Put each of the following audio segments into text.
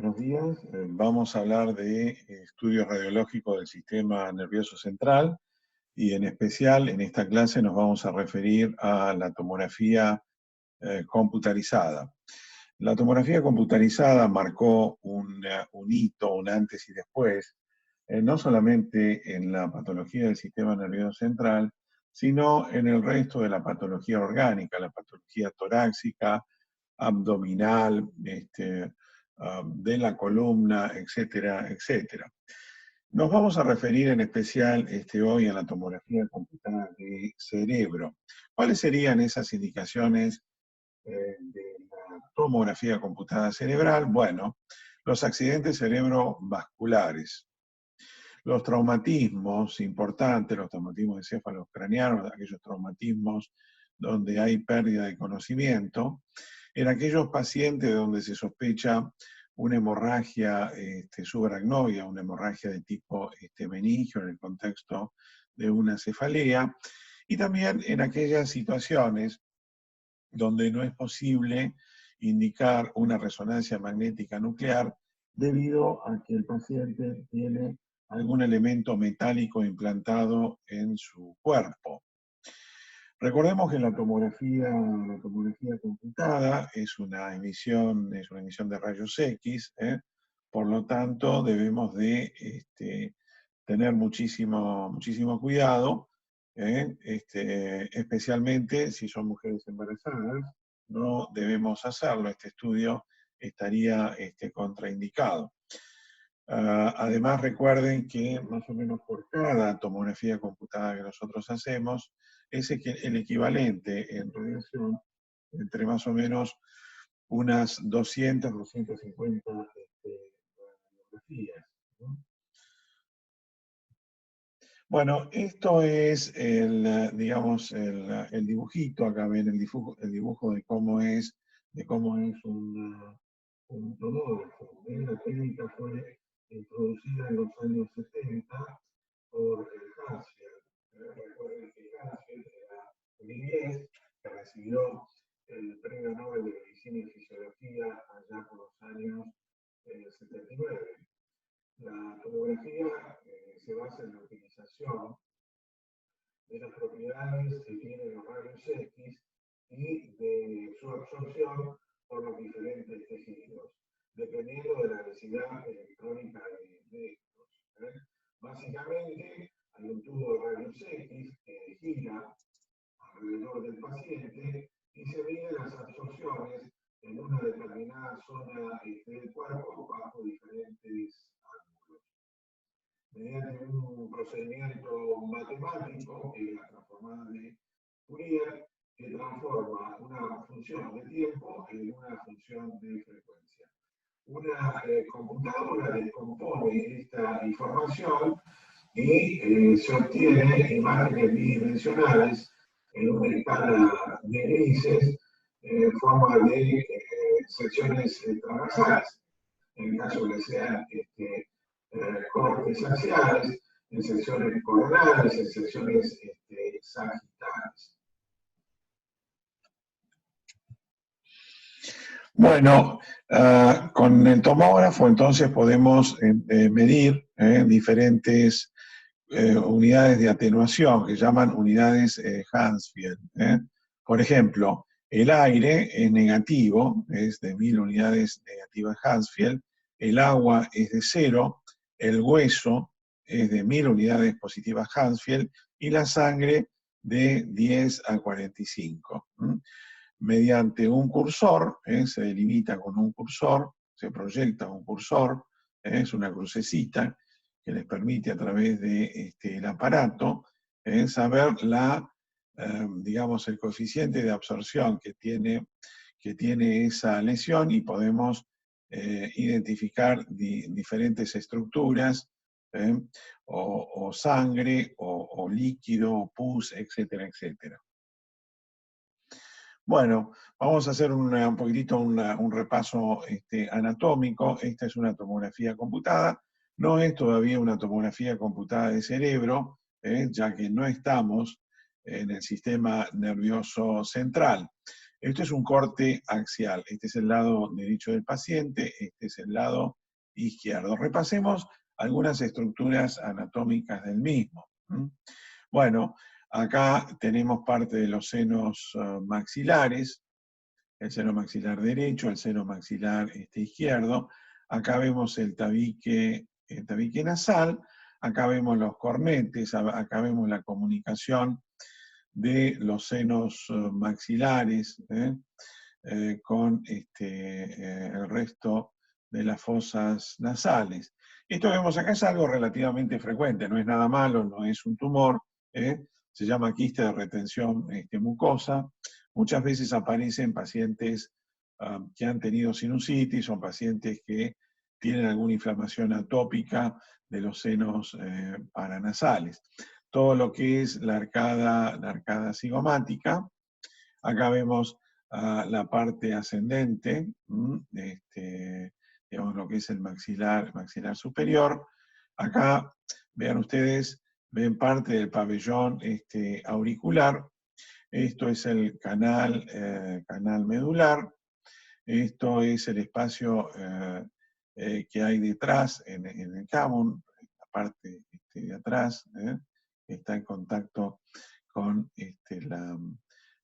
Buenos días. Vamos a hablar de estudios radiológicos del sistema nervioso central y en especial en esta clase nos vamos a referir a la tomografía computarizada. La tomografía computarizada marcó un hito, un antes y después, no solamente en la patología del sistema nervioso central, sino en el resto de la patología orgánica, la patología torácica, abdominal, de la columna, etcétera, etcétera. Nos vamos a referir en especial hoy a la tomografía computada de cerebro. ¿Cuáles serían esas indicaciones de la tomografía computada cerebral? Bueno, los accidentes cerebrovasculares, los traumatismos importantes, los traumatismos encéfalo-craneanos, aquellos traumatismos donde hay pérdida de conocimiento, en aquellos pacientes donde se sospecha una hemorragia subaracnoidea, una hemorragia de tipo meningio en el contexto de una cefalea, y también en aquellas situaciones donde no es posible indicar una resonancia magnética nuclear debido a que el paciente tiene algún elemento metálico implantado en su cuerpo. Recordemos que la tomografía computada es una emisión de rayos X, por lo tanto debemos de tener muchísimo cuidado, especialmente si son mujeres embarazadas, no debemos hacerlo, este estudio estaría contraindicado. Además recuerden que más o menos por cada tomografía computada que nosotros hacemos, es el equivalente en radiación entre más o menos unas 200, 250 radiografías, ¿no? Bueno, esto es digamos, el dibujito, acá ven el dibujo de cómo es un tomógrafo. La técnica fue introducida en los años 70 por Hansfield. Recuerden que Hansfield era un inglés que recibió el Premio Nobel de Medicina y Fisiología allá por los años 79. La tomografía se basa en la utilización de las propiedades que tienen los rayos X y de su absorción por los diferentes tejidos, dependiendo de la densidad electrónica de estos. Básicamente, hay un tubo de rayos X que gira alrededor del paciente y se miden las absorciones en una determinada zona del cuerpo bajo diferentes ángulos. Mediante un procedimiento matemático, que es la transformada de Fourier, que transforma una función de tiempo en una función de frecuencia. Una computadora descompone esta información y se obtiene imágenes bidimensionales en una escala de grises en forma de secciones transversales. En el caso que sean cortes axiales, en secciones coronales, en secciones sagittales. Bueno, con el tomógrafo entonces podemos medir diferentes unidades de atenuación que llaman unidades Hansfield. Por ejemplo, el aire es negativo, es de 1000 unidades negativas Hansfield, el agua es de 0, el hueso es de 1000 unidades positivas Hansfield y la sangre de 10 a 45. Mediante un cursor, se delimita con un cursor, se proyecta un cursor, es una crucecita que les permite a través de el aparato saber digamos, el coeficiente de absorción que tiene esa lesión y podemos identificar diferentes estructuras, o sangre, o líquido, pus, etcétera, etcétera. Bueno, vamos a hacer un poquitito un repaso anatómico. Esta es una tomografía computada. No es todavía una tomografía computada de cerebro, ya que no estamos en el sistema nervioso central. Esto es un corte axial. Este es el lado derecho del paciente, este es el lado izquierdo. Repasemos algunas estructuras anatómicas del mismo. Bueno, acá tenemos parte de los senos maxilares, el seno maxilar derecho, el seno maxilar izquierdo. Acá vemos el tabique nasal, acá vemos los cornetes, acá vemos la comunicación de los senos maxilares con el resto de las fosas nasales. Esto que vemos acá es algo relativamente frecuente, no es nada malo, no es un tumor, se llama quiste de retención mucosa. Muchas veces aparece en pacientes que han tenido sinusitis o pacientes que tienen alguna inflamación atópica de los senos paranasales. Todo lo que es la arcada cigomática, acá vemos la parte ascendente, digamos lo que es el maxilar superior. Acá, vean ustedes, ven parte del pabellón auricular. Esto es el canal medular. Esto es el espacio que hay detrás en el camon, en la parte de atrás, que está en contacto con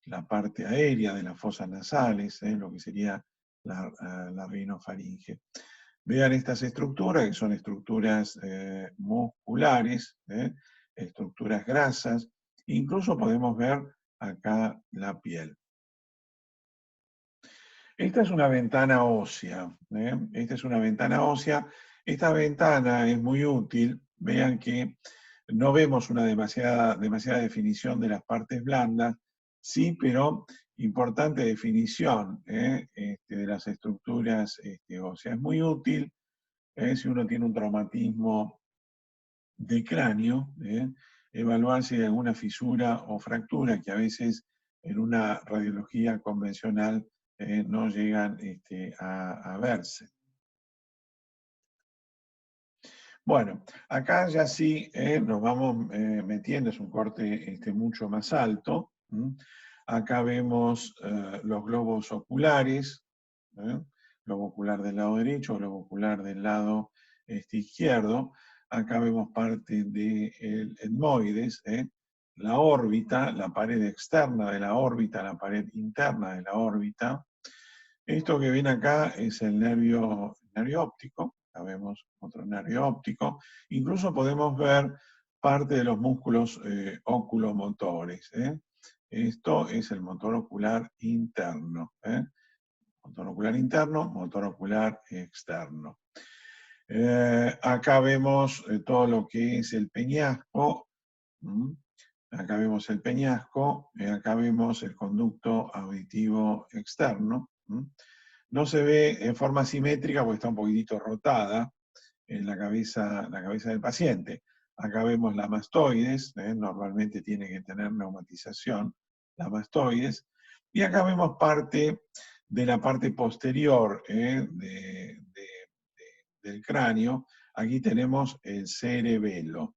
la parte aérea de las fosas nasales, lo que sería la rinofaringe. Vean estas estructuras, que son estructuras musculares, estructuras grasas. Incluso podemos ver acá la piel. Esta es una ventana ósea. Esta es una ventana ósea. Esta ventana es muy útil. Vean que no vemos una demasiada definición de las partes blandas, sí, pero importante definición de las estructuras óseas. Es muy útil si uno tiene un traumatismo de cráneo, evaluar si hay alguna fisura o fractura que a veces en una radiología convencional no llegan a verse. Bueno, acá ya sí nos vamos metiendo, es un corte mucho más alto. Acá vemos los globos oculares, globo ocular del lado derecho, globo ocular del lado izquierdo. Acá vemos parte del etmoides, la órbita, la pared externa de la órbita, la pared interna de la órbita. Esto que ven acá es el nervio óptico. Acá vemos otro nervio óptico. Incluso podemos ver parte de los músculos oculomotores. Esto es el motor ocular interno. Motor ocular interno, motor ocular externo. Acá vemos todo lo que es el peñasco. Acá vemos el peñasco. Acá vemos el conducto auditivo externo. No se ve en forma simétrica porque está un poquitito rotada en la cabeza del paciente. Acá vemos la mastoides, normalmente tiene que tener neumatización, la mastoides. Y acá vemos parte de la parte posterior del cráneo. Aquí tenemos el cerebelo.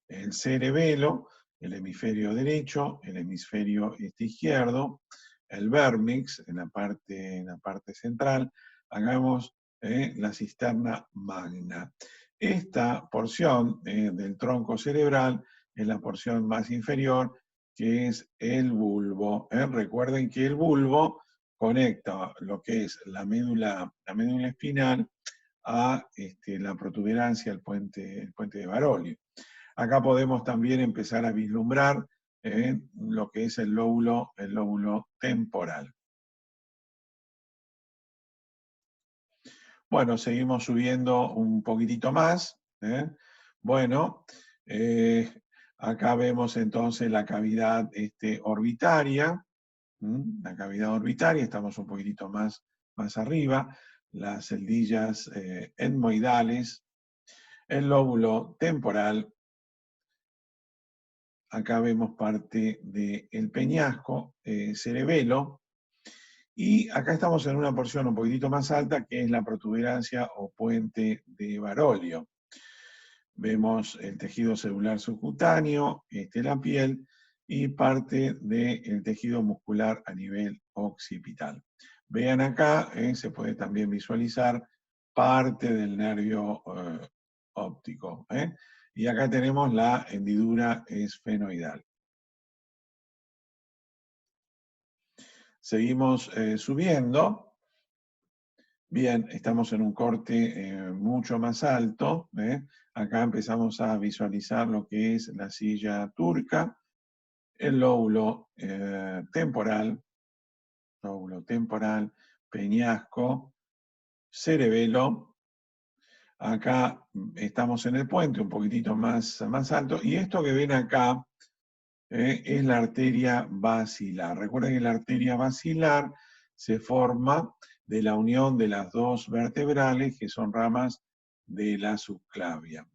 El cerebelo, el hemisferio derecho, el hemisferio izquierdo, el vérmix en la parte central. Hagamos la cisterna magna. Esta porción del tronco cerebral es la porción más inferior, que es el bulbo. Recuerden que el bulbo conecta lo que es la médula espinal a la protuberancia, el puente de Barolio. Acá podemos también empezar a vislumbrar lo que es el lóbulo temporal. Bueno, seguimos subiendo un poquitito más. Bueno, acá vemos entonces la cavidad orbitaria. La cavidad orbitaria, estamos un poquitito más arriba. Las celdillas etmoidales, el lóbulo temporal. Acá vemos parte del peñasco, cerebelo. Y acá estamos en una porción un poquitito más alta, que es la protuberancia o puente de Barolio. Vemos el tejido celular subcutáneo, la piel, y parte del tejido muscular a nivel occipital. Vean acá, se puede también visualizar parte del nervio óptico. Y acá tenemos la hendidura esfenoidal. Seguimos subiendo. Bien, estamos en un corte mucho más alto. Acá empezamos a visualizar lo que es la silla turca, el lóbulo temporal, peñasco, cerebelo. Acá estamos en el puente, un poquitito más alto. Y esto que ven acá es la arteria basilar. Recuerden que la arteria basilar se forma de la unión de las dos vertebrales que son ramas de la subclavia.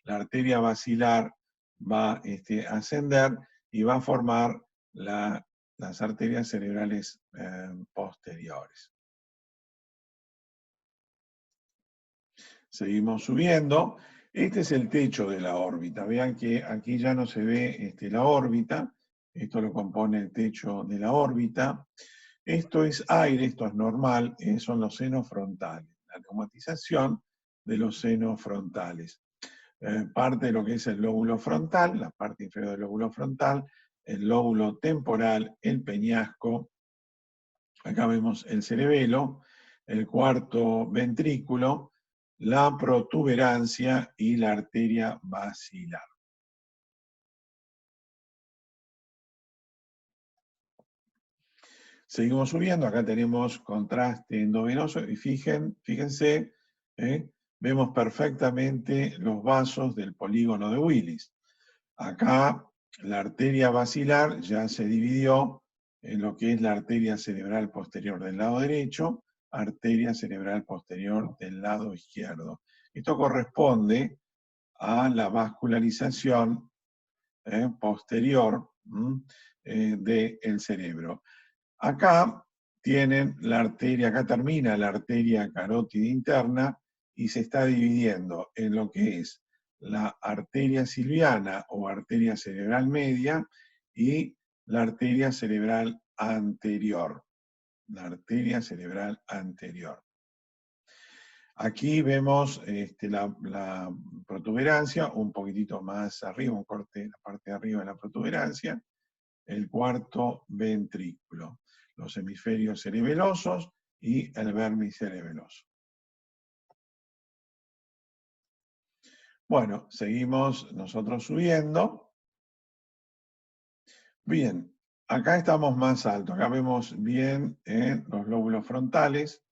La arteria basilar va a ascender y va a formar las arterias cerebrales posteriores. Seguimos subiendo. Este es el techo de la órbita. Vean que aquí ya no se ve la órbita. Esto lo compone el techo de la órbita. Esto es aire, esto es normal, son los senos frontales. La neumatización de los senos frontales. Parte de lo que es el lóbulo frontal, la parte inferior del lóbulo frontal, el lóbulo temporal, el peñasco. Acá vemos el cerebelo, el cuarto ventrículo, la protuberancia y la arteria basilar. Seguimos subiendo, acá tenemos contraste endovenoso y fíjense, vemos perfectamente los vasos del polígono de Willis. Acá la arteria basilar ya se dividió en lo que es la arteria cerebral posterior del lado derecho, arteria cerebral posterior del lado izquierdo. Esto corresponde a la vascularización posterior del cerebro. Acá tienen la arteria, acá termina la arteria carótida interna y se está dividiendo en lo que es la arteria silviana o arteria cerebral media y la arteria cerebral anterior. La arteria cerebral anterior. Aquí vemos la protuberancia, un poquitito más arriba, un corte en la parte de arriba de la protuberancia, el cuarto ventrículo, los hemisferios cerebelosos y el vértice cerebeloso. Bueno, seguimos nosotros subiendo. Bien, acá estamos más alto, acá vemos bien los lóbulos frontales,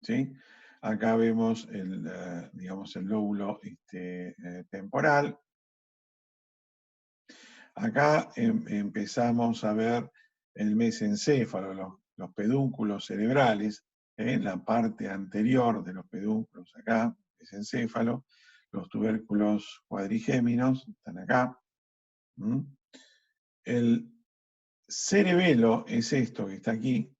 ¿sí? Acá vemos digamos, el lóbulo temporal. Acá empezamos a ver el mesencéfalo, los pedúnculos cerebrales, la parte anterior de los pedúnculos acá, mesencéfalo, los tubérculos cuadrigéminos, están acá. El cerebelo es esto que está aquí.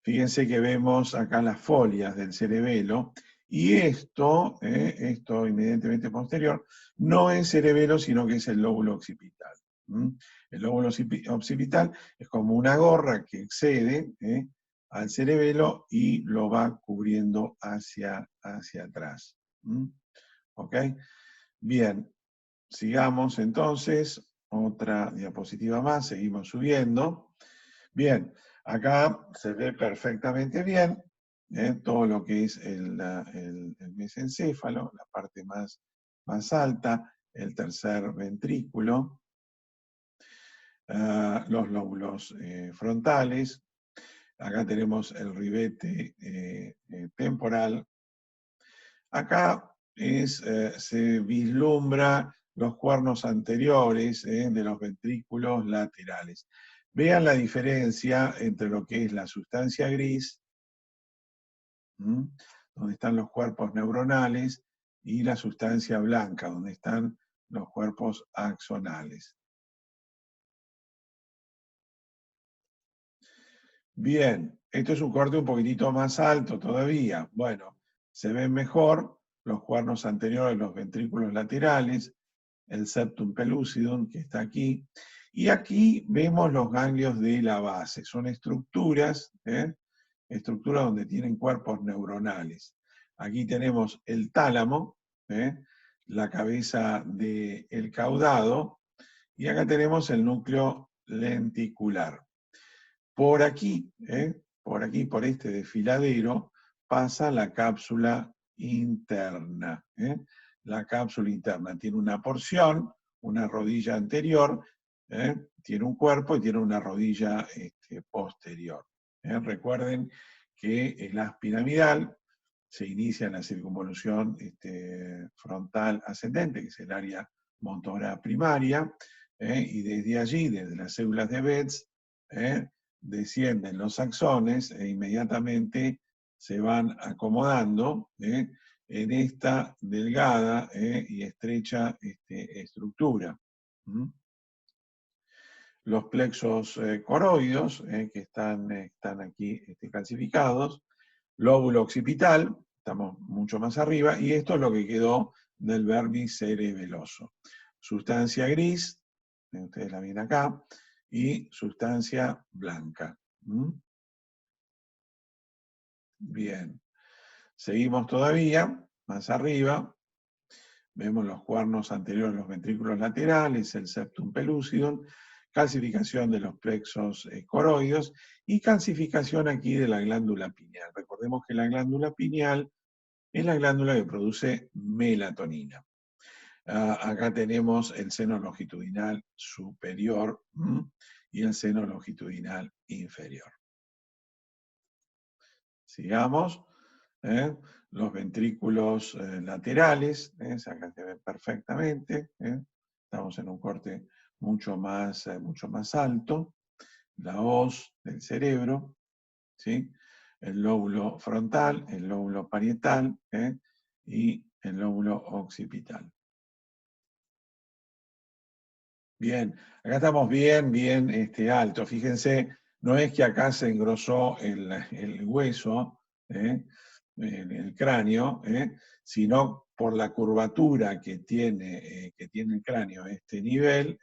Fíjense que vemos acá las folias del cerebelo, y esto inmediatamente posterior, no es cerebelo, sino que es el lóbulo occipital. El lóbulo occipital es como una gorra que excede al cerebelo y lo va cubriendo hacia atrás. ¿Ok? Bien, sigamos entonces, otra diapositiva más, seguimos subiendo. Bien, acá se ve perfectamente bien todo lo que es el mesencéfalo, la parte más alta, el tercer ventrículo, los lóbulos frontales. Acá tenemos el ribete temporal. Acá se vislumbra los cuernos anteriores de los ventrículos laterales. Vean la diferencia entre lo que es la sustancia gris, donde están los cuerpos neuronales, y la sustancia blanca, donde están los cuerpos axonales. Bien, esto es un corte un poquitito más alto todavía. Bueno, se ven mejor los cuernos anteriores, los ventrículos laterales. el septum pellucidum, que está aquí, y aquí vemos los ganglios de la base. Son estructuras, estructuras donde tienen cuerpos neuronales. Aquí tenemos el tálamo, la cabeza del caudado, y acá tenemos el núcleo lenticular. Por aquí, por este desfiladero, pasa la cápsula interna. La cápsula interna tiene una porción, una rodilla anterior, tiene un cuerpo y tiene una rodilla posterior. Recuerden que el haz piramidal se inicia en la circunvolución frontal ascendente, que es el área motora primaria, y desde allí, desde las células de Betz, descienden los axones e inmediatamente se van acomodando en esta delgada y estrecha estructura. Los plexos coroides, que están aquí calcificados, lóbulo occipital, estamos mucho más arriba, y esto es lo que quedó del vermis cerebeloso. Sustancia gris, ustedes la ven acá, y sustancia blanca. Bien. Seguimos todavía, más arriba, vemos los cuernos anteriores, los ventrículos laterales, el septum pellucidum, calcificación de los plexos coroides y calcificación aquí de la glándula pineal. Recordemos que la glándula pineal es la glándula que produce melatonina. Acá tenemos el seno longitudinal superior y el seno longitudinal inferior. Sigamos. Los ventrículos laterales, acá se ven perfectamente. Estamos en un corte mucho más alto. La hoz del cerebro, ¿sí? El lóbulo frontal, el lóbulo parietal y el lóbulo occipital. Bien, acá estamos bien alto. Fíjense, no es que acá se engrosó el hueso, el cráneo, sino por la curvatura que tiene el cráneo a este nivel,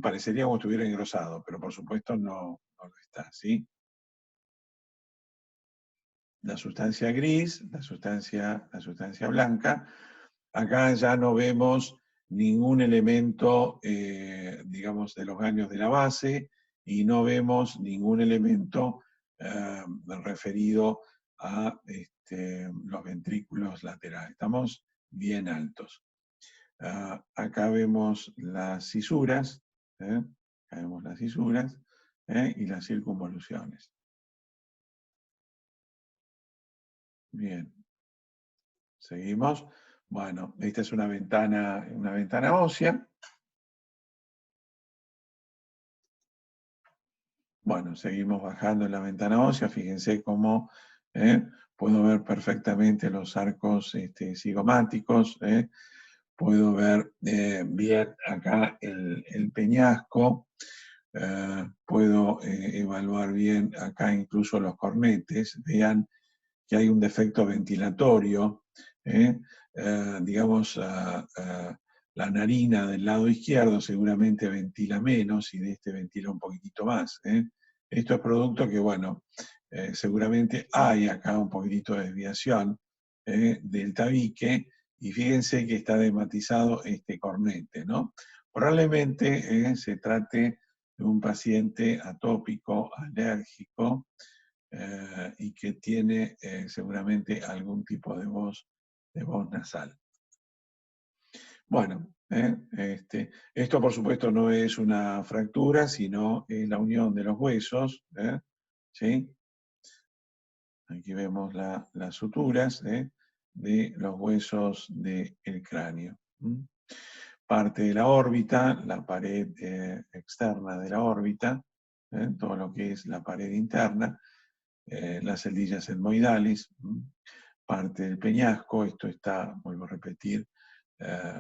parecería como si estuviera engrosado, pero por supuesto no lo está, ¿sí? La sustancia gris, la sustancia blanca. Acá ya no vemos ningún elemento, digamos, de los ganglios de la base y no vemos ningún elemento referido a los ventrículos laterales. Estamos bien altos. Acá vemos las cisuras, y las circunvoluciones. Bien. Seguimos. Bueno, esta es una ventana ósea. Bueno, seguimos bajando en la ventana ósea. Fíjense cómo puedo ver perfectamente los arcos cigomáticos. Puedo ver bien acá el peñasco. Puedo evaluar bien acá incluso los cornetes. Vean que hay un defecto ventilatorio, digamos, la narina del lado izquierdo seguramente ventila menos y de este ventila un poquitito más. Esto es producto que, bueno, seguramente hay acá un poquitito de desviación del tabique, y fíjense que está desmatizado este cornete, ¿no? Probablemente se trate de un paciente atópico, alérgico, y que tiene seguramente algún tipo de voz nasal. Bueno, esto por supuesto no es una fractura, sino la unión de los huesos, ¿sí? Aquí vemos las suturas de los huesos del cráneo. Parte de la órbita, la pared externa de la órbita, todo lo que es la pared interna, las celdillas etmoidales, parte del peñasco. Esto está, vuelvo a repetir,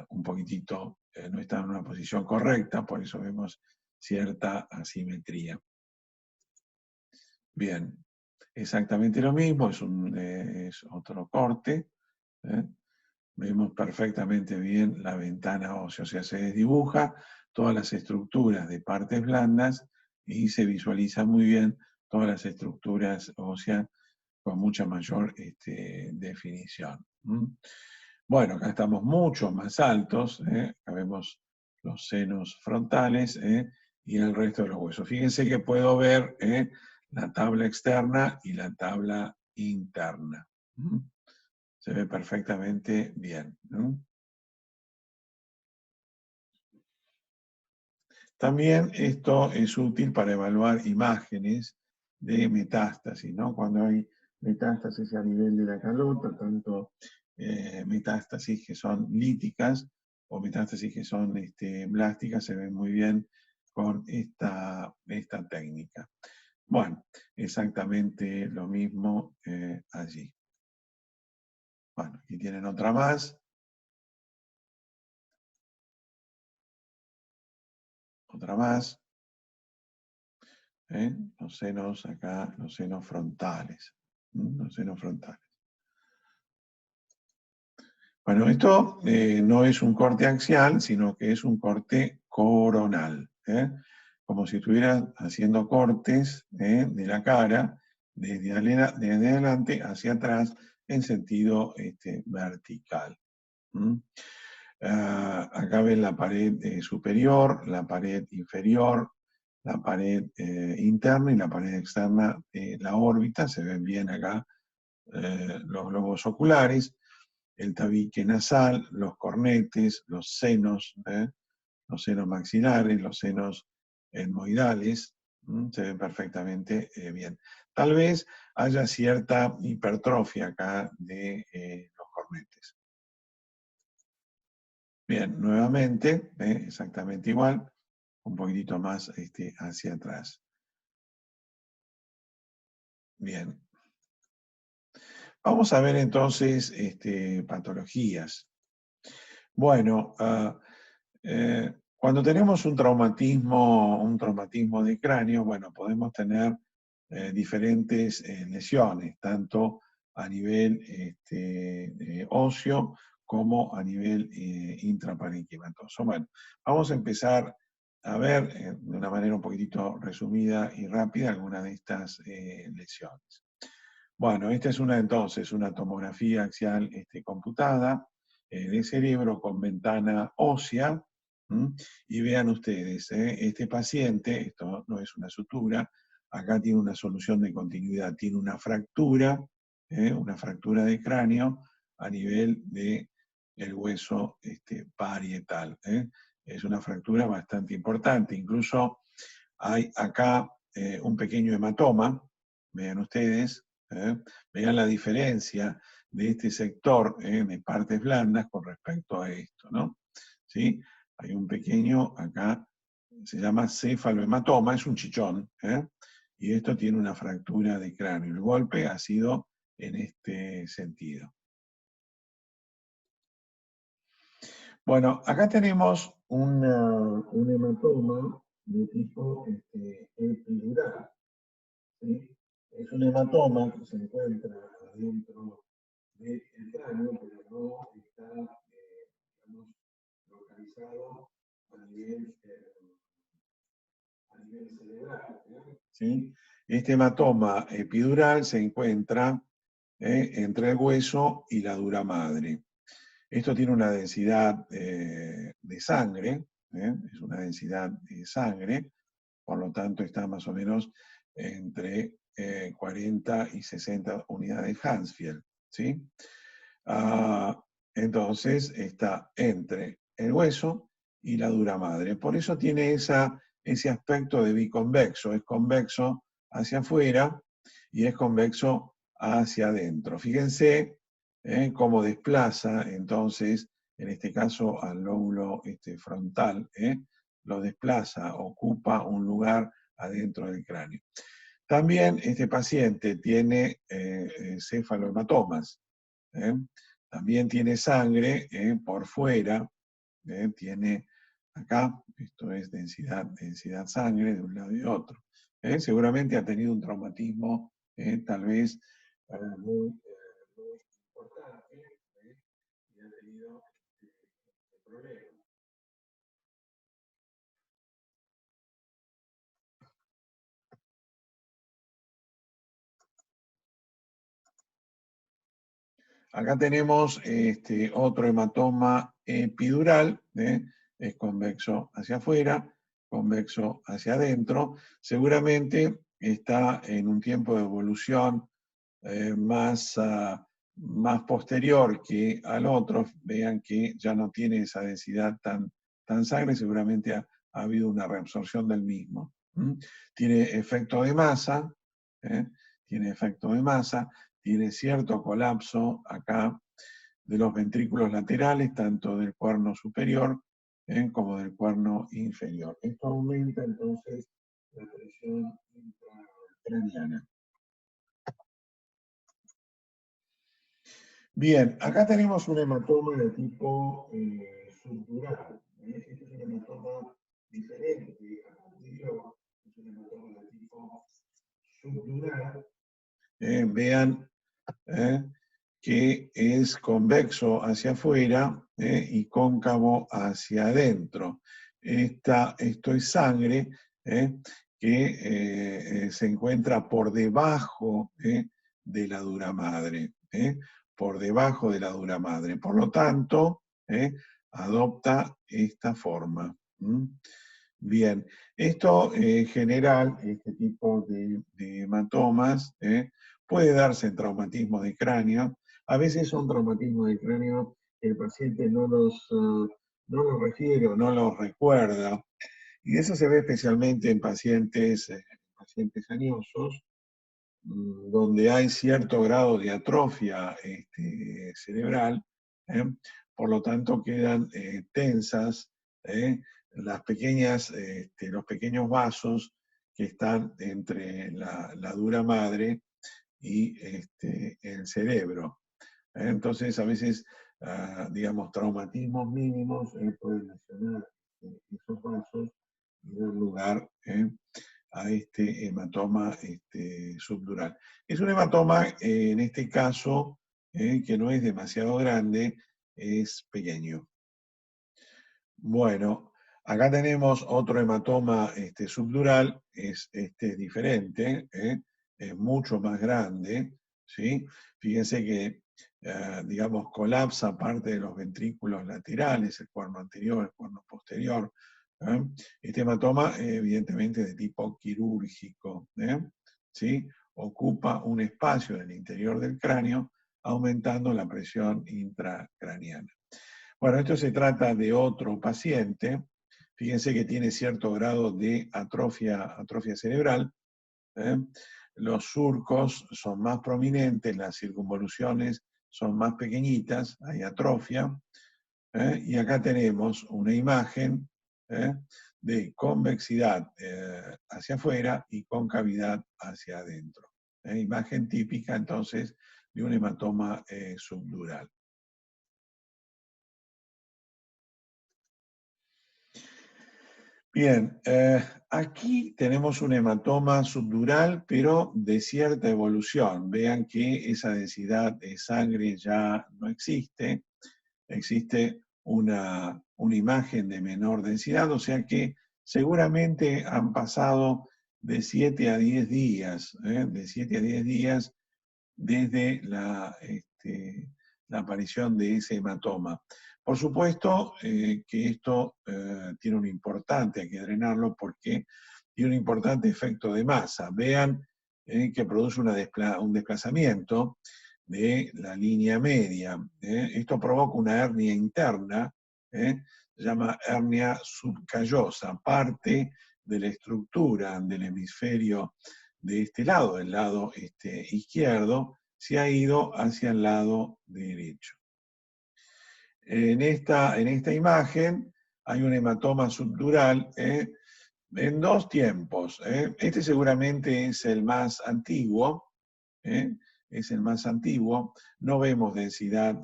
un poquitito, no está en una posición correcta, por eso vemos cierta asimetría. Bien, exactamente lo mismo, es otro corte, Vemos perfectamente bien la ventana ósea, o sea, se desdibuja todas las estructuras de partes blandas y se visualiza muy bien todas las estructuras óseas con mucha mayor definición. Bueno, acá estamos mucho más altos, acá vemos los senos frontales y el resto de los huesos. Fíjense que puedo ver la tabla externa y la tabla interna. Se ve perfectamente bien. También esto es útil para evaluar imágenes de metástasis, ¿no? Cuando hay metástasis a nivel de la calota, tanto metástasis que son líticas o metástasis que son blásticas, se ven muy bien con esta técnica. Bueno, exactamente lo mismo allí. Bueno, aquí tienen otra más. Otra más. Los senos acá, los senos frontales. Los senos frontales. Bueno, esto no es un corte axial, sino que es un corte coronal. Como si estuvieran haciendo cortes de la cara desde adelante hacia atrás en sentido vertical. Acá ven la pared superior, la pared inferior, la pared interna y la pared externa de la órbita. Se ven bien acá los globos oculares, el tabique nasal, los cornetes, los senos maxilares, los senos etmoidales, se ven perfectamente bien. Tal vez haya cierta hipertrofia acá de los cornetes. Bien, nuevamente, exactamente igual, un poquitito más hacia atrás. Bien. Vamos a ver entonces patologías. Bueno, cuando tenemos un traumatismo de cráneo, bueno, podemos tener diferentes lesiones, tanto a nivel óseo como a nivel intraparenquimatoso. Bueno, vamos a empezar a ver de una manera un poquitito resumida y rápida algunas de estas lesiones. Bueno, esta es una tomografía axial computada de cerebro con ventana ósea. Y vean ustedes, este paciente, esto no es una sutura, acá tiene una solución de continuidad, tiene una fractura de cráneo a nivel del hueso parietal. Es una fractura bastante importante, incluso hay acá un pequeño hematoma, vean ustedes, vean la diferencia de este sector de partes blandas con respecto a esto, ¿no? ¿Sí? Hay un pequeño acá, se llama cefalohematoma, es un chichón, y esto tiene una fractura de cráneo. El golpe ha sido en este sentido. Bueno, acá tenemos un hematoma de tipo epidural. ¿Sí? Es un hematoma que se encuentra adentro del cráneo, pero no está digamos, localizado a nivel cerebral. ¿Sí? Este hematoma epidural se encuentra entre el hueso y la dura madre. Esto tiene una densidad de sangre, es una densidad de sangre, por lo tanto está más o menos entre 40 y 60 unidades Hansfield. ¿Sí? Entonces está entre el hueso y la dura madre. Por eso tiene ese aspecto de biconvexo. Es convexo hacia afuera y es convexo hacia adentro. Fíjense cómo desplaza entonces, en este caso al lóbulo frontal, lo desplaza, ocupa un lugar adentro del cráneo. También este paciente tiene cefalohematomas. También tiene sangre por fuera, tiene acá, esto es densidad sangre de un lado y otro. Seguramente ha tenido un traumatismo tal vez muy importante, y ha tenido este problema. Acá tenemos otro hematoma epidural, es convexo hacia afuera, convexo hacia adentro. Seguramente está en un tiempo de evolución más posterior que al otro. Vean que ya no tiene esa densidad tan sangre, seguramente ha habido una reabsorción del mismo. Tiene efecto de masa, ¿eh? Tiene efecto de masa, tiene cierto colapso acá de los ventrículos laterales, tanto del cuerno superior como del cuerno inferior. Esto aumenta entonces la presión intracraniana. Bien, acá tenemos un hematoma de tipo subdural. Este es un hematoma diferente al anterior, es un hematoma de tipo subdural. Vean que es convexo hacia afuera y cóncavo hacia adentro. Esto es sangre que se encuentra por debajo de la dura madre. Por debajo de la dura madre. Por lo tanto, adopta esta forma. Bien, esto en general, este tipo de hematomas, puede darse en traumatismos de cráneo. A veces son traumatismos de cráneo que el paciente no los refiere o no los recuerda. Y eso se ve especialmente en pacientes añosos, donde hay cierto grado de atrofia cerebral. ¿eh? Por lo tanto, quedan tensas los pequeños vasos que están entre la dura madre y el cerebro. Entonces, a veces, digamos, traumatismos mínimos pueden lesionar esos vasos y dar lugar a este hematoma subdural. Es un hematoma, en este caso, que no es demasiado grande, es pequeño. Bueno, acá tenemos otro hematoma subdural, es diferente, es mucho más grande, ¿sí? Fíjense que, digamos, colapsa parte de los ventrículos laterales, el cuerno anterior, el cuerno posterior. Este hematoma, evidentemente, de tipo quirúrgico, ¿sí? Ocupa un espacio en el interior del cráneo, aumentando la presión intracraniana. Bueno, esto se trata de otro paciente. Fíjense que tiene cierto grado de atrofia cerebral. Los surcos son más prominentes, las circunvoluciones son más pequeñitas, hay atrofia. Y acá tenemos una imagen de convexidad hacia afuera y concavidad hacia adentro. Imagen típica entonces de un hematoma subdural. Bien, aquí tenemos un hematoma subdural, pero de cierta evolución. Vean que esa densidad de sangre ya no existe. Existe una imagen de menor densidad, o sea que seguramente han pasado de 7 a 10 días, de 7 a 10 días desde la aparición de ese hematoma. Por supuesto que esto tiene un importante, hay que drenarlo porque tiene un importante efecto de masa. Vean que produce un desplazamiento de la línea media. Esto provoca una hernia interna, se llama hernia subcallosa, parte de la estructura del hemisferio de este lado, del lado izquierdo, se ha ido hacia el lado derecho. En esta imagen hay un hematoma subdural en dos tiempos. Este seguramente es el más antiguo, es el más antiguo. No vemos densidad,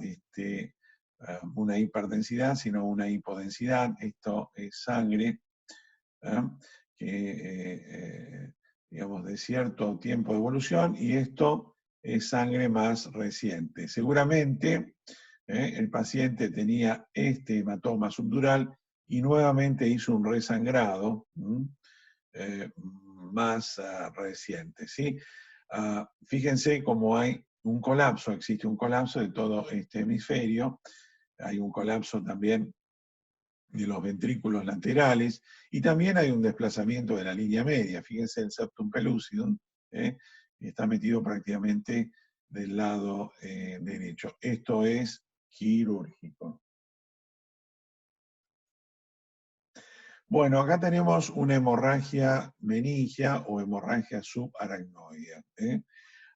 una hiperdensidad, sino una hipodensidad. Esto es sangre que, digamos, de cierto tiempo de evolución, y esto es sangre más reciente. Seguramente el paciente tenía este hematoma subdural y nuevamente hizo un resangrado más reciente, ¿sí? Fíjense cómo hay un colapso, existe un colapso de todo este hemisferio, hay un colapso también de los ventrículos laterales, y también hay un desplazamiento de la línea media. Fíjense el septum pellucidum, está metido prácticamente del lado derecho. Esto es quirúrgico. Bueno, acá tenemos una hemorragia meningia o hemorragia subaracnoidea.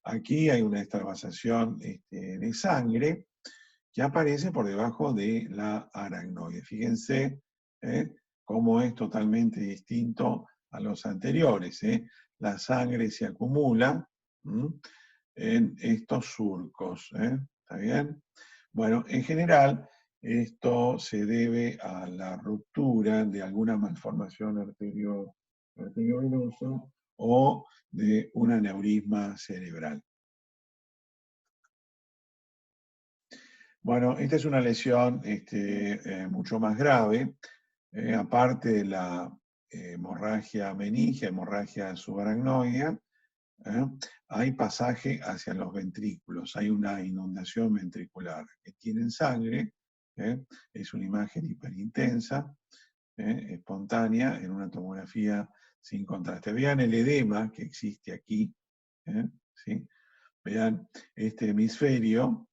Aquí hay una extravasación de sangre que aparece por debajo de la aracnoide. Fíjense cómo es totalmente distinto a los anteriores. La sangre se acumula en estos surcos. ¿Está bien? Bueno, en general, esto se debe a la ruptura de alguna malformación arteriovenosa o de un aneurisma cerebral. Bueno, esta es una lesión mucho más grave, aparte de la hemorragia meningia, hemorragia subaracnoidea, hay pasaje hacia los ventrículos, hay una inundación ventricular que tienen sangre, es una imagen hiperintensa, espontánea, en una tomografía sin contraste. Vean el edema que existe aquí, ¿sí? Vean este hemisferio,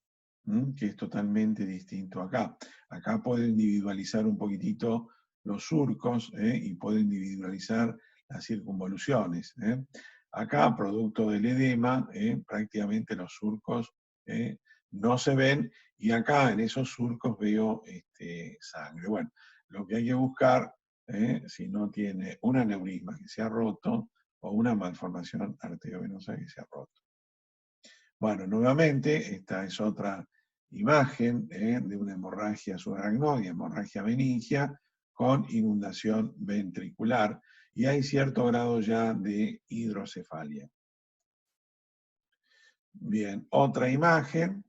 que es totalmente distinto acá. Acá puedo individualizar un poquitito los surcos y puedo individualizar las circunvoluciones. Acá, producto del edema, prácticamente los surcos no se ven, y acá en esos surcos veo sangre. Bueno, lo que hay que buscar, si no tiene un aneurisma que se ha roto o una malformación arteriovenosa que se ha roto. Bueno, nuevamente, esta es otra imagen de una hemorragia subaracnoidea, hemorragia meningia, con inundación ventricular, y hay cierto grado ya de hidrocefalia. Bien, otra imagen,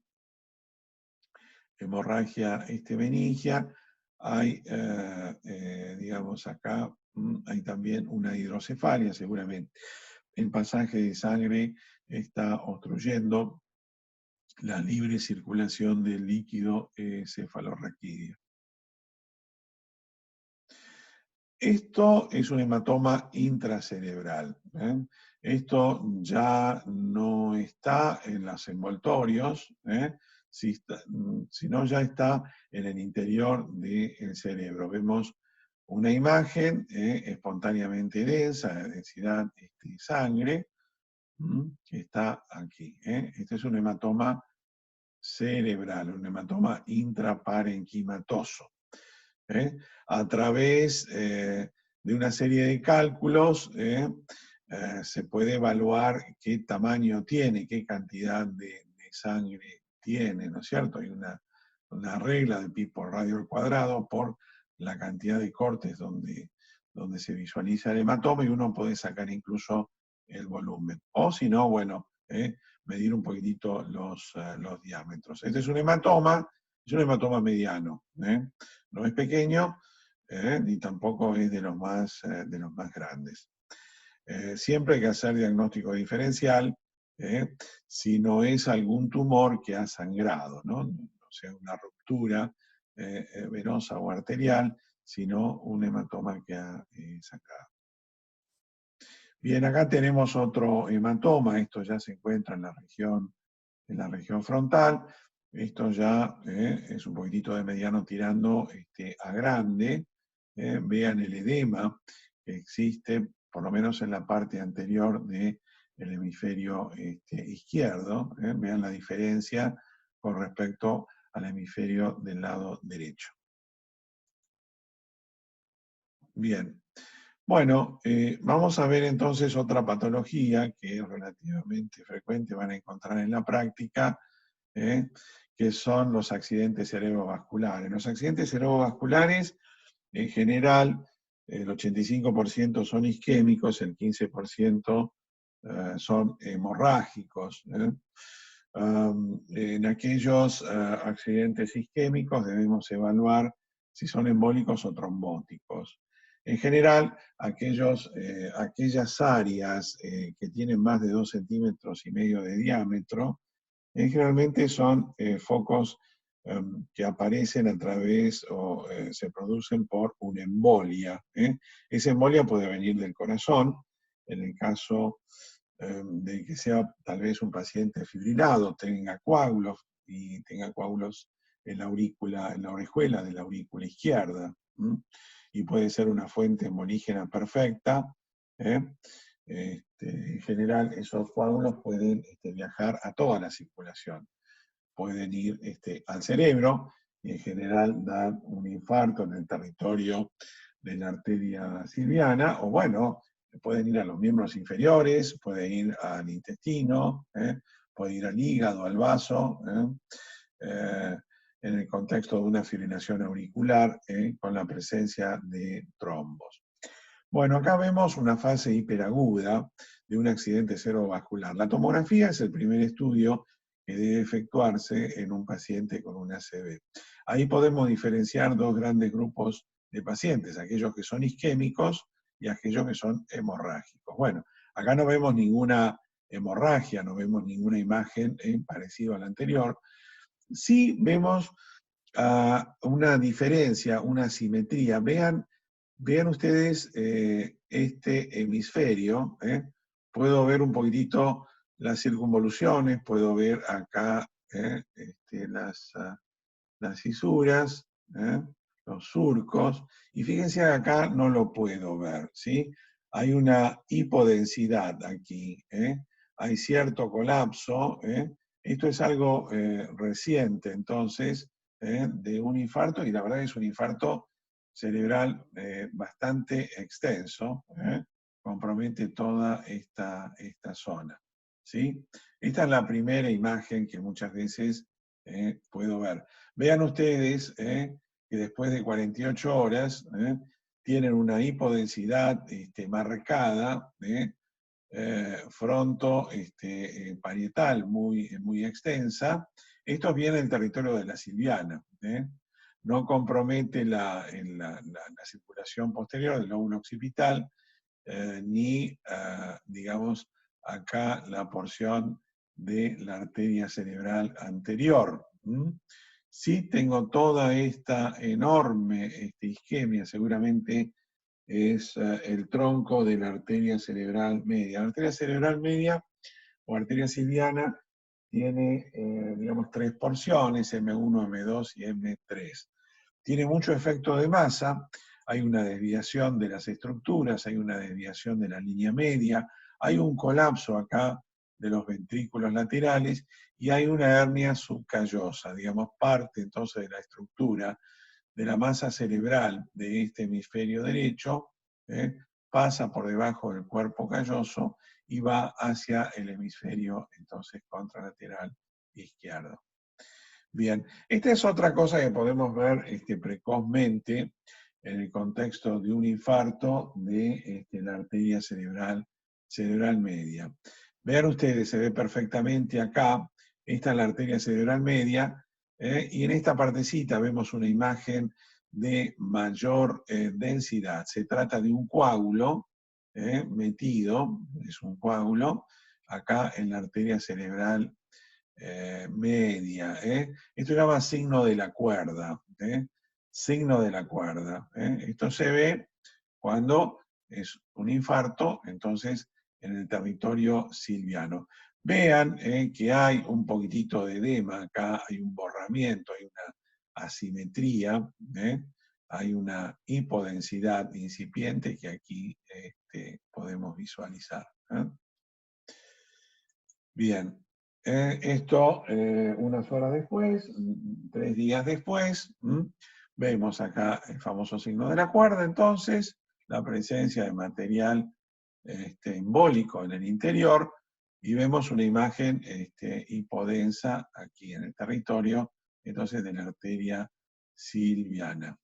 hemorragia meningia, hay, digamos acá, hay también una hidrocefalia, seguramente. El pasaje de sangre está obstruyendo la libre circulación del líquido cefalorraquídeo. Esto es un hematoma intracerebral. Esto ya no está en los envoltorios, sino ya está en el interior del cerebro. Vemos una imagen espontáneamente densa, de densidad de sangre, que está aquí. Este es un hematoma cerebral, un hematoma intraparenquimatoso. A través de una serie de cálculos se puede evaluar qué tamaño tiene, qué cantidad de sangre tiene, ¿no es cierto? Hay una regla de pi por radio al cuadrado por la cantidad de cortes donde se visualiza el hematoma, y uno puede sacar incluso el volumen. O si no, bueno, medir un poquitito los diámetros. Este es un hematoma mediano. No es pequeño, ni tampoco es de los más grandes. Siempre hay que hacer diagnóstico diferencial si no es algún tumor que ha sangrado, ¿no? O sea, una ruptura venosa o arterial, sino un hematoma que ha sangrado. Bien, acá tenemos otro hematoma, esto ya se encuentra en la región frontal. Esto ya es un poquitito de mediano tirando a grande. Vean el edema que existe, por lo menos en la parte anterior del hemisferio izquierdo. Vean la diferencia con respecto al hemisferio del lado derecho. Bien. Bueno, vamos a ver entonces otra patología que es relativamente frecuente, van a encontrar en la práctica, que son los accidentes cerebrovasculares. Los accidentes cerebrovasculares, en general, el 85% son isquémicos, el 15% son hemorrágicos. En aquellos accidentes isquémicos debemos evaluar si son embólicos o trombóticos. En general, aquellas áreas que tienen más de 2,5 centímetros de diámetro, generalmente son focos que aparecen a través o se producen por una embolia. Esa embolia puede venir del corazón, en el caso de que sea tal vez un paciente fibrilado, tenga coágulos y tenga coágulos en la aurícula, en la orejuela de la aurícula izquierda. Y puede ser una fuente embolígena perfecta. ¿eh? En general, esos coágulos pueden viajar a toda la circulación. Pueden ir al cerebro y en general dar un infarto en el territorio de la arteria silviana, o bueno, pueden ir a los miembros inferiores, pueden ir al intestino, puede ir al hígado, al vaso, en el contexto de una fibrilación auricular con la presencia de trombos. Bueno, acá vemos una fase hiperaguda de un accidente cerebrovascular. La tomografía es el primer estudio que debe efectuarse en un paciente con un ACV. Ahí podemos diferenciar dos grandes grupos de pacientes, aquellos que son isquémicos y aquellos que son hemorrágicos. Bueno, acá no vemos ninguna hemorragia, no vemos ninguna imagen parecida a la anterior. Sí vemos una diferencia, una asimetría. Vean ustedes este hemisferio. Puedo ver un poquitito las circunvoluciones, puedo ver acá las fisuras, los surcos, y fíjense acá no lo puedo ver, ¿sí? Hay una hipodensidad aquí, hay cierto colapso, esto es algo reciente, entonces, de un infarto, y la verdad es un infarto cerebral bastante extenso, compromete toda esta zona, ¿sí? Esta es la primera imagen que muchas veces puedo ver. Vean ustedes que después de 48 horas tienen una hipodensidad marcada, fronto parietal muy extensa. Esto viene del territorio de la silviana. No compromete la circulación posterior del lóbulo occipital, ni, digamos, acá la porción de la arteria cerebral anterior. Sí tengo toda esta enorme isquemia, seguramente es el tronco de la arteria cerebral media. La arteria cerebral media o arteria silviana tiene, digamos, 3 porciones, M1, M2 y M3. Tiene mucho efecto de masa, hay una desviación de las estructuras, hay una desviación de la línea media, hay un colapso acá de los ventrículos laterales y hay una hernia subcallosa, digamos, parte entonces de la estructura de la masa cerebral de este hemisferio derecho, pasa por debajo del cuerpo calloso y va hacia el hemisferio entonces contralateral izquierdo. Bien, esta es otra cosa que podemos ver precozmente en el contexto de un infarto de la arteria cerebral media. Vean ustedes, se ve perfectamente acá, esta es la arteria cerebral media, y en esta partecita vemos una imagen de mayor densidad. Se trata de un coágulo metido, es un coágulo, acá en la arteria cerebral media. Esto se llama signo de la cuerda. Signo de la cuerda. Esto se ve cuando es un infarto, entonces en el territorio silviano. Vean que hay un poquitito de edema acá, hay un borramiento, hay una asimetría, hay una hipodensidad incipiente que aquí podemos visualizar. Bien, esto unas horas después, 3 días después, vemos acá el famoso signo de la cuerda, entonces, la presencia de material embólico en el interior, y vemos una imagen hipodensa aquí en el territorio, entonces, de la arteria silviana.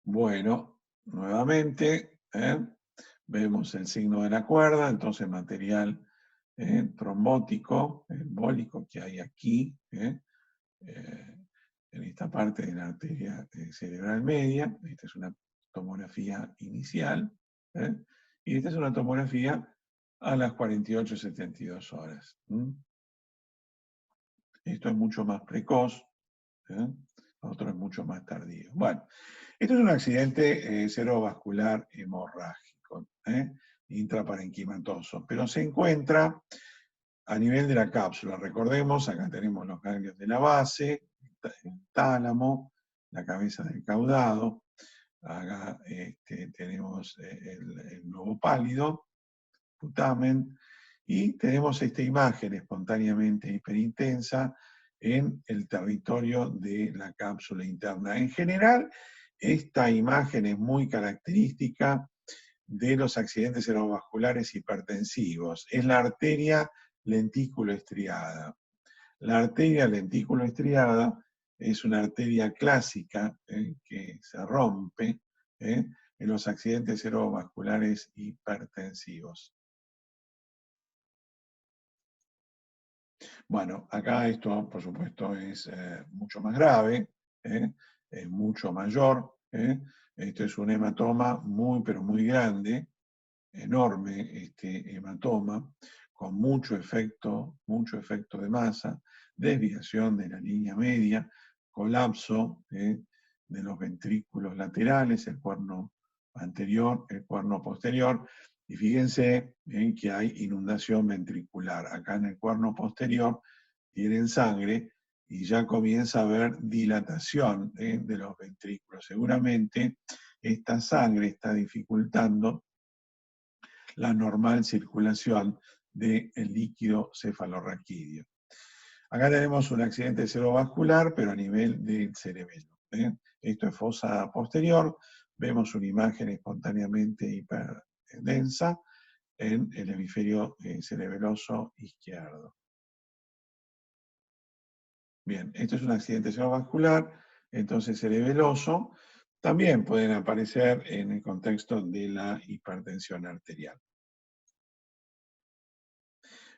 Bueno, nuevamente, vemos el signo de la cuerda, entonces material trombótico, embólico que hay aquí, en esta parte de la arteria cerebral media. Esta es una tomografía inicial, y esta es una tomografía a las 48-72 horas. Esto es mucho más precoz, otro es mucho más tardío. Bueno, esto es un accidente cerebrovascular hemorrágico, intraparenquimatoso, pero se encuentra a nivel de la cápsula. Recordemos, acá tenemos los ganglios de la base, el tálamo, la cabeza del caudado, acá tenemos el globo pálido, putamen, y tenemos esta imagen espontáneamente hiperintensa en el territorio de la cápsula interna. En general, esta imagen es muy característica de los accidentes cerebrovasculares hipertensivos. Es la arteria lentículo estriada. La arteria lentículo estriada es una arteria clásica que se rompe en los accidentes cerebrovasculares hipertensivos. Bueno, acá esto, por supuesto, es mucho más grave, es mucho mayor. Esto es un hematoma muy, pero muy grande, enorme este hematoma, con mucho efecto de masa, desviación de la línea media, colapso de los ventrículos laterales, el cuerno anterior, el cuerno posterior, y fíjense que hay inundación ventricular. Acá en el cuerno posterior tienen sangre y ya comienza a haber dilatación de los ventrículos. Seguramente esta sangre está dificultando la normal circulación del líquido cefalorraquídeo. Acá tenemos un accidente cerebrovascular, pero a nivel del cerebelo. Esto es fosa posterior. Vemos una imagen espontáneamente hiperdensa en el hemisferio cerebeloso izquierdo. Bien, esto es un accidente cerebrovascular, entonces cerebeloso. También pueden aparecer en el contexto de la hipertensión arterial.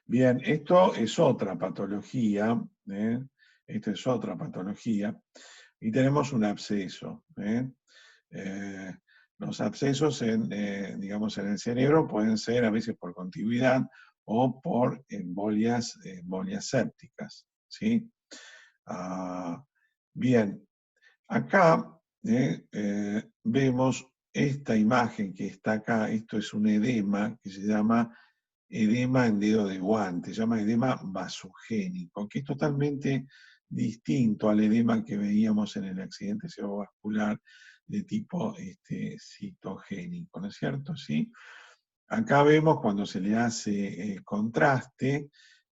Bien, esto es otra patología, esto es otra patología, y tenemos un absceso. Los abscesos digamos, en el cerebro pueden ser a veces por contigüidad o por embolias sépticas, ¿sí? Bien, acá vemos esta imagen que está acá. Esto es un edema que se llama edema en dedo de guante, se llama edema vasogénico, que es totalmente distinto al edema que veíamos en el accidente cerebrovascular de tipo citogénico, ¿no es cierto? ¿Sí? Acá vemos cuando se le hace contraste,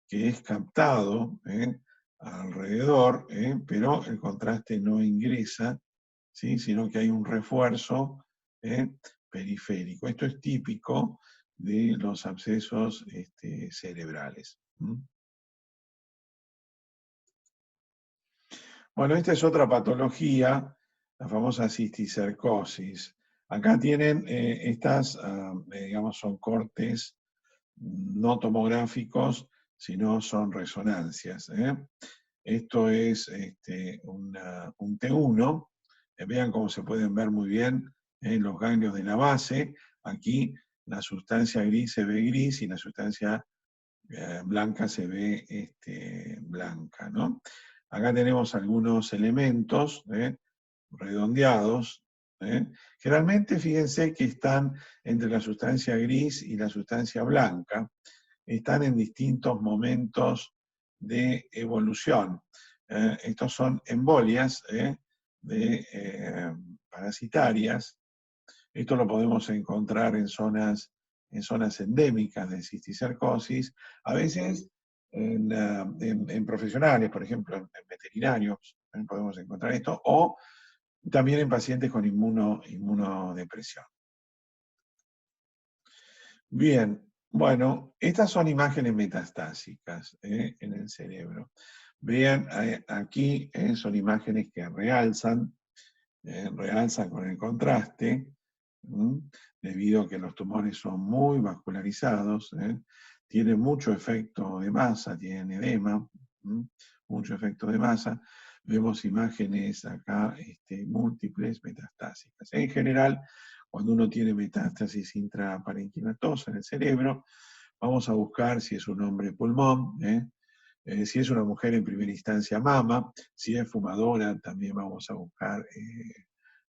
que es captado alrededor, pero el contraste no ingresa, ¿sí? Sino que hay un refuerzo periférico. Esto es típico de los abscesos cerebrales. Bueno, esta es otra patología, la famosa cisticercosis. Acá tienen estas, digamos, son cortes no tomográficos, sino son resonancias. Esto es un T1. Vean cómo se pueden ver muy bien los ganglios de la base. Aquí la sustancia gris se ve gris y la sustancia blanca se ve blanca, ¿no? Acá tenemos algunos elementos redondeados. Generalmente, fíjense que están entre la sustancia gris y la sustancia blanca. Están en distintos momentos de evolución. Estos son embolias parasitarias. Esto lo podemos encontrar en zonas endémicas de cisticercosis, a veces en profesionales, por ejemplo, en veterinarios, podemos encontrar esto, o también en pacientes con inmunodepresión. Bien, bueno, estas son imágenes metastásicas en el cerebro. Vean, aquí son imágenes que realzan con el contraste, debido a que los tumores son muy vascularizados. tiene mucho efecto de masa, tiene edema, mucho efecto de masa. Vemos imágenes acá múltiples metastásicas. En general, cuando uno tiene metástasis intraparenquimatosa en el cerebro, vamos a buscar si es un hombre pulmón, si es una mujer en primera instancia mama, si es fumadora también vamos a buscar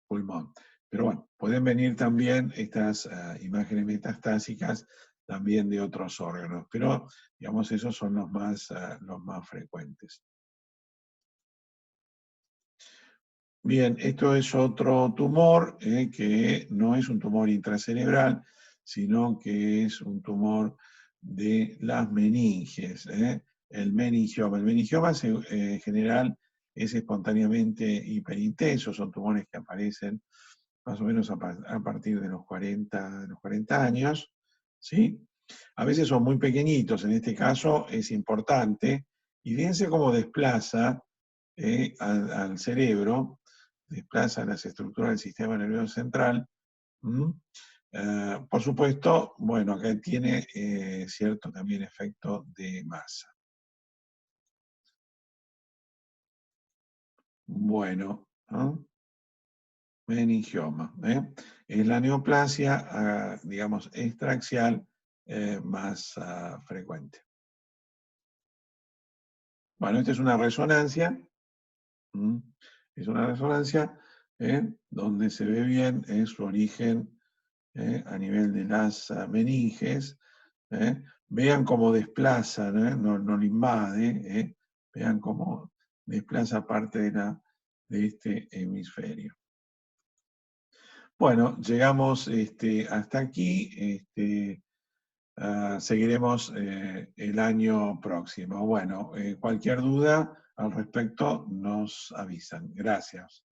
pulmón. Pero bueno, pueden venir también estas imágenes metastásicas también de otros órganos, pero digamos esos son los más frecuentes. Bien, esto es otro tumor que no es un tumor intracerebral, sino que es un tumor de las meninges, el meningioma. El meningioma en general es espontáneamente hiperintenso, son tumores que aparecen más o menos a partir de los 40 años, ¿sí? A veces son muy pequeñitos, en este caso es importante, y fíjense cómo desplaza al cerebro, desplaza las estructuras del sistema nervioso central. Por supuesto, bueno, acá tiene cierto también efecto de masa. Bueno, ¿no? Meningioma. Es la neoplasia, digamos, extraxial más frecuente. Bueno, esta es una resonancia. Es una resonancia donde se ve bien su origen a nivel de las meninges. Vean cómo desplaza, no lo invade. Vean cómo desplaza parte de este hemisferio. Bueno, llegamos hasta aquí. Seguiremos el año próximo. Bueno, cualquier duda al respecto nos avisan. Gracias.